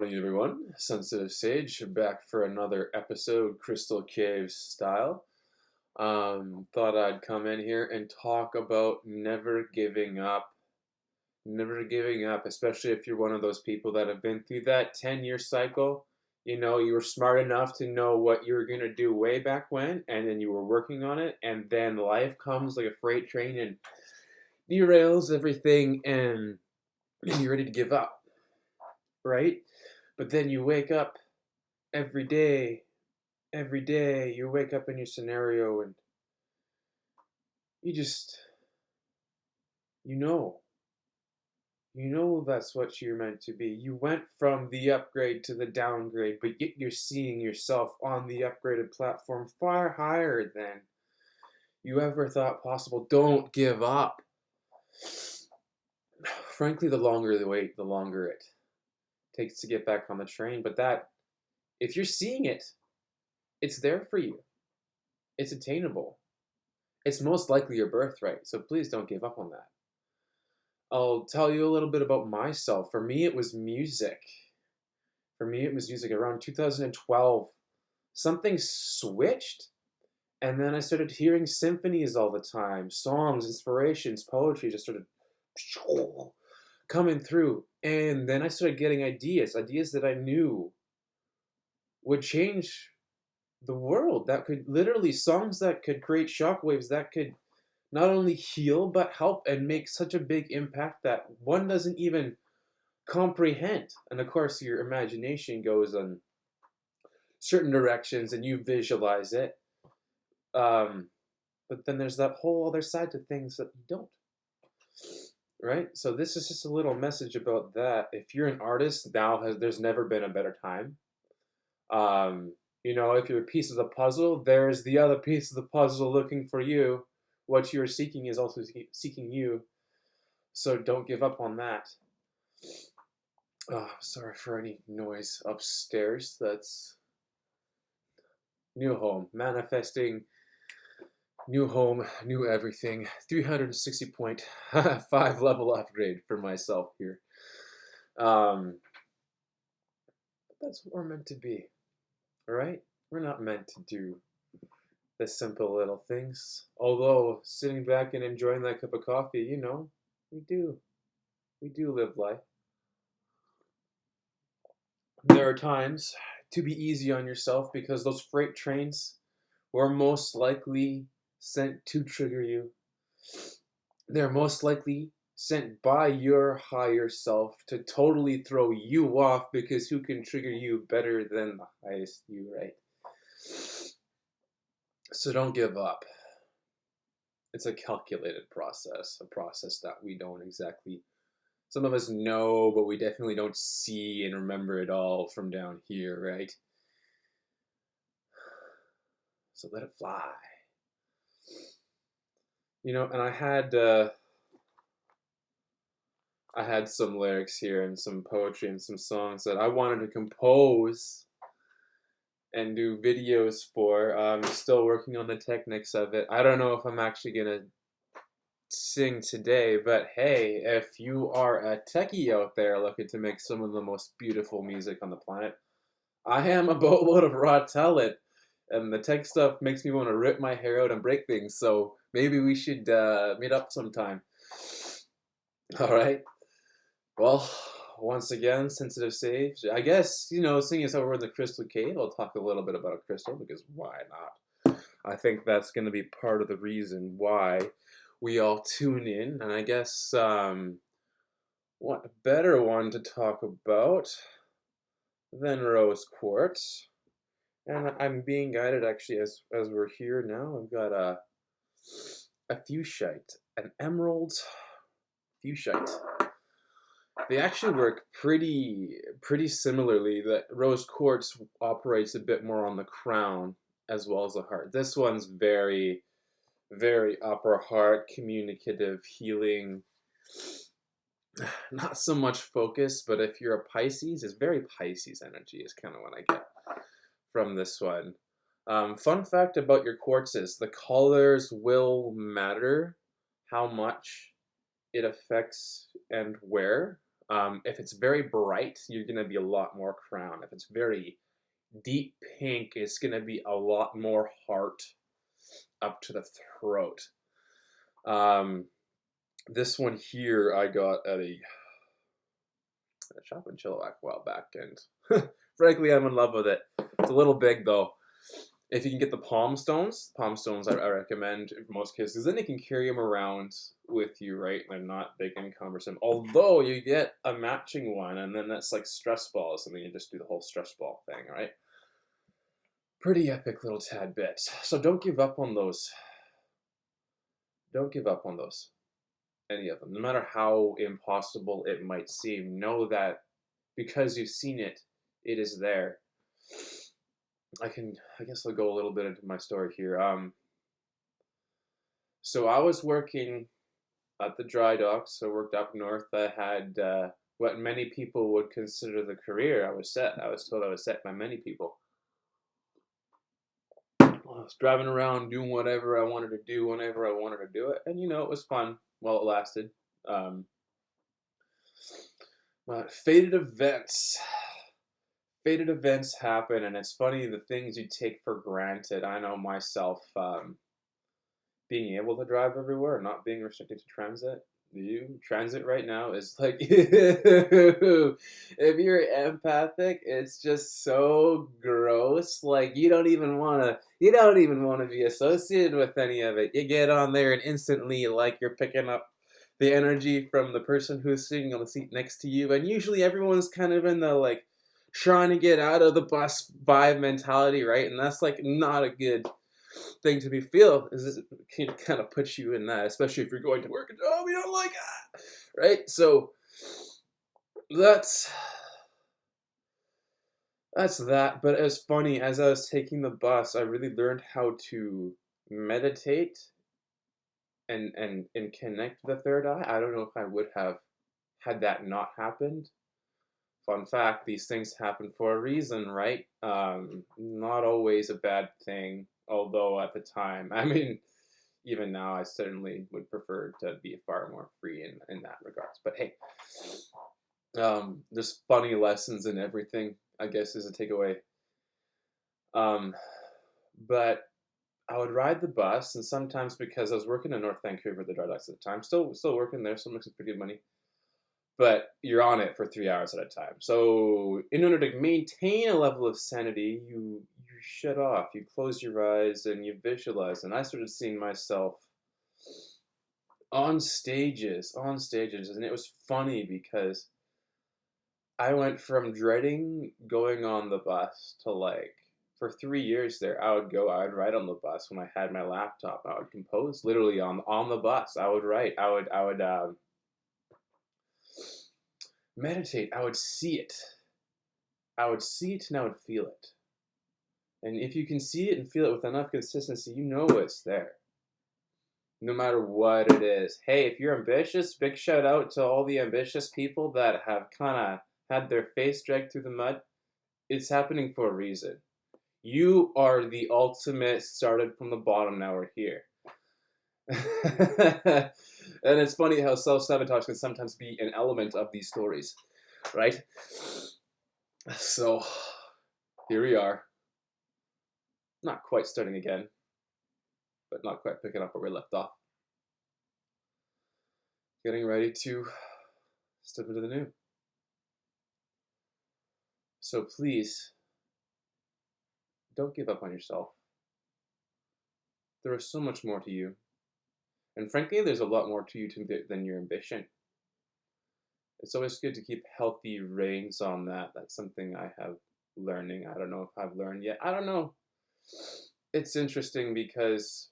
Morning, everyone. Sensitive Sage back for another episode, Crystal Cave style. Thought I'd come in here and talk about never giving up. Never giving up, especially if you're one of those people that have been through that 10-year cycle. You were smart enough to know what you were going to do way back when, and then you were working on it, and then life comes like a freight train and derails everything, and you're ready to give up, right? But then you wake up every day, every day, you wake up in your scenario and you just, you know, you know that's what you're meant to be. You went from the upgrade to the downgrade, but yet you're seeing yourself on the upgraded platform far higher than you ever thought possible. Don't give up. Frankly, the longer the wait, the longer it takes to get back on the train. But if you're seeing it, it's there for you. It's attainable. It's most likely your birthright. So please don't give up on that. I'll tell you a little bit about myself. For me, it was music. For me, it was music around 2012. Something switched, and then I started hearing symphonies all the time, songs, inspirations, poetry just started coming through. And then I started getting ideas that I knew would change the world, that could literally, songs that could create shockwaves, that could not only heal, but help and make such a big impact that one doesn't even comprehend. And of course, your imagination goes in certain directions and you visualize it. Um, but then there's that whole other side to things that you don't. Right? So this is just a little message about that. If you're an artist, there's never been a better time. If you're a piece of the puzzle, there's the other piece of the puzzle looking for you. What you're seeking is also seeking you. So don't give up on that. Oh, sorry for any noise upstairs. That's new home. Manifesting new home, new everything. 360.5 level upgrade for myself here. That's what we're meant to be. All right? We're not meant to do the simple little things. Although sitting back and enjoying that cup of coffee, we do. We do live life. There are times to be easy on yourself because those freight trains were most likely sent to trigger you. They're most likely sent by your higher self to totally throw you off, because who can trigger you better than the highest you, right? So don't give up. It's a calculated process, a process that we don't exactly, some of us know, but we definitely don't see and remember it all from down here, right? So let it fly. And I had some lyrics here and some poetry and some songs that I wanted to compose and do videos for. I'm still working on the techniques of it. I don't know if I'm actually gonna sing today, but hey, if you are a techie out there looking to make some of the most beautiful music on the planet, I am a boatload of raw talent, and the tech stuff makes me want to rip my hair out and break things. So maybe we should meet up sometime. All right. Well, once again, Sensitive Sage. I guess, seeing as how we're in the Crystal Cave, I'll talk a little bit about a crystal, because why not? I think that's going to be part of the reason why we all tune in. And I guess, what a better one to talk about than rose quartz. And I'm being guided, actually, as we're here now. I've got a fuchsite, an emerald fuchsite. They actually work pretty similarly. The rose quartz operates a bit more on the crown as well as the heart. This one's very, very upper heart, communicative, healing. Not so much focus, but if you're a Pisces, it's very Pisces energy is kind of what I get from this one. Fun fact about your quartzes: the colors will matter how much it affects and where. If it's very bright, you're gonna be a lot more crown. If it's very deep pink, it's gonna be a lot more heart up to the throat. This one here I got at a shop in Chilliwack a while back, and frankly, I'm in love with it. It's a little big though. If you can get the palm stones I recommend in most cases. Then you can carry them around with you, right? They're not big and cumbersome. Although you get a matching one, and then that's like stress balls, and then you just do the whole stress ball thing, right? Pretty epic little tad bit. So don't give up on those. Don't give up on those. Any of them. No matter how impossible it might seem, know that because you've seen it, it is there. I guess I'll go a little bit into my story here. So I was working at the dry docks. I worked up north. I had what many people would consider the career. I was told I was set by many people. I was driving around doing whatever I wanted to do whenever I wanted to do it, and it was fun while it lasted. But fated events happen, and it's funny the things you take for granted. I know myself, being able to drive everywhere, not being restricted to transit. Transit right now is like, if you're empathic, it's just so gross. Like you don't even want to be associated with any of it. You get on there and instantly, like, you're picking up the energy from the person who's sitting on the seat next to you, and usually everyone's kind of in the like trying to get out of the bus vibe mentality, right? And that's like not a good thing to be feel. Is it can kind of put you in that, especially if you're going to work and we don't like that, right? So that's that. But it was funny, as I was taking the bus, I really learned how to meditate and connect the third eye. I don't know if I would have had that not happened. Fun fact, these things happen for a reason, right? Not always a bad thing, although at the time, I mean, even now, I certainly would prefer to be far more free in that regards. But hey, there's funny lessons in everything, I guess, is a takeaway. But I would ride the bus, and sometimes, because I was working in North Vancouver, the dry docks at the time, still working there, still making pretty good money. But you're on it for 3 hours at a time. So in order to maintain a level of sanity, you shut off, you close your eyes, and you visualize. And I started seeing myself on stages, and it was funny because I went from dreading going on the bus to, like, for 3 years there, I would write on the bus when I had my laptop. I would compose literally on the bus. I would write. I would meditate. I would see it. I would see it and I would feel it. And if you can see it and feel it with enough consistency, you know it's there. No matter what it is. Hey, if you're ambitious, big shout out to all the ambitious people that have kind of had their face dragged through the mud. It's happening for a reason. You are the ultimate started from the bottom, now we're here. And it's funny how self-sabotage can sometimes be an element of these stories, right? So, here we are. Not quite starting again, but not quite picking up where we left off. Getting ready to step into the new. So please, don't give up on yourself. There is so much more to you. And frankly, there's a lot more to you than your ambition. It's always good to keep healthy reins on that. That's something I have learning. I don't know if I've learned yet. I don't know. It's interesting because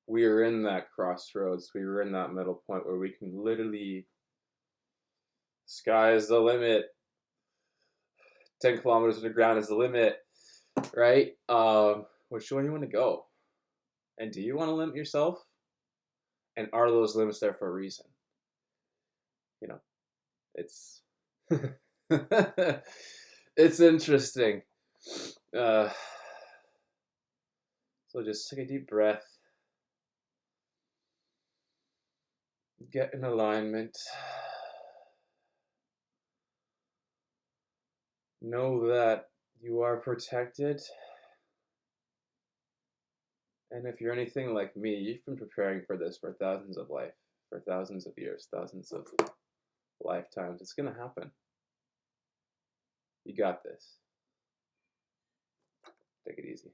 we are in that crossroads. We were in that middle point where we can literally, sky is the limit. 10 kilometers to the ground is the limit, right? Which way you want to go? And do you want to limit yourself? And are those limits there for a reason? It's it's interesting. So just take a deep breath. Get in alignment. know that you are protected. And if you're anything like me, you've been preparing for this for thousands of years, thousands of lifetimes. It's gonna happen. You got this. Take it easy.